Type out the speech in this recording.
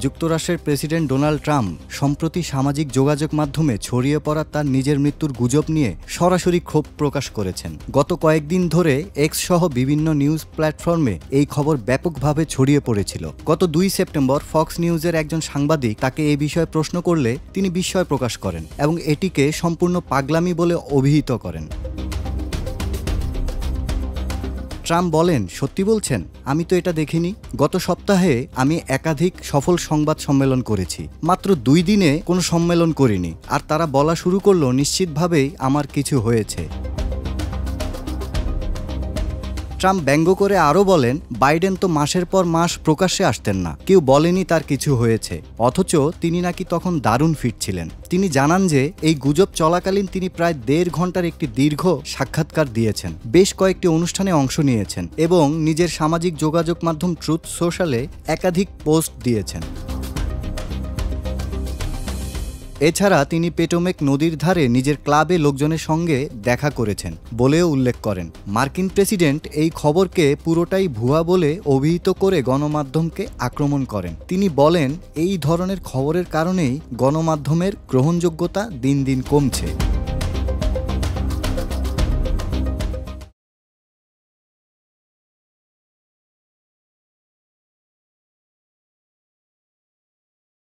যুক্তরাষ্ট্রের president Donald Trump সম্প্রতি সামাজিক যোগাযোগ মাধ্যমে ছড়িয়ে পড়া তার নিজের মৃত্যুর গুজব নিয়ে সরাসরি ক্ষোভ প্রকাশ করেছেন। গত কয়েকদিন ধরে এক্স সহ বিভিন্ন নিউজ প্ল্যাটফর্মে এই খবর ব্যাপকভাবে ছড়িয়ে পড়েছিল। গত 2 সেপ্টেম্বর ফক্স নিউজের একজন সাংবাদিক তাকে এই বিষয়ে প্রশ্ন করলে তিনি বিস্ময় প্রকাশ করেন এবং এটিকে সম্পূর্ণ পাগলামি বলে অভিহিত করেন। ট্রাম্প বলেন, সত্যি বলছেন? আমি তো এটা দেখিনি। গত সপ্তাহে আমি একাধিক সফল সংবাদ সম্মেলন করেছি, মাত্র 2 দিনে কোনো সম্মেলন করিনি, আর তারা বলা শুরু করলো নিশ্চিতভাবেই আমার কিছু হয়েছে। ট্রাম্প ব্যঙ্গ করে আরও বলেন, বাইডেন তো মাসের পর মাস প্রকাশ্যে আসতেন না, কেউ বলেনি তার কিছু হয়েছে, অথচ তিনি নাকি তখন দারুণ ফিট ছিলেন। তিনি জানান যে এই গুজব চলাকালীন তিনি প্রায় 1.5 ঘন্টার একটি দীর্ঘ সাক্ষাৎকার দিয়েছেন, বেশ কয়েকটি অনুষ্ঠানে অংশ নিয়েছেন এবং নিজের সামাজিক যোগাযোগ মাধ্যম ট্রুথ সোশ্যালে একাধিক পোস্ট দিয়েছেন। এছাড়া তিনি পেটোমেক নদীর ধারে নিজের ক্লাবে লোকজনের সঙ্গে দেখা করেছেন বলেও উল্লেখ করেন। মার্কিন প্রেসিডেন্ট এই খবরকে পুরোটাই ভুয়া বলে অভিহিত করে গণমাধ্যমকে আক্রমণ করেন। তিনি বলেন, এই ধরনের খবরের কারণেই গণমাধ্যমের গ্রহণযোগ্যতা দিন দিন কমছে।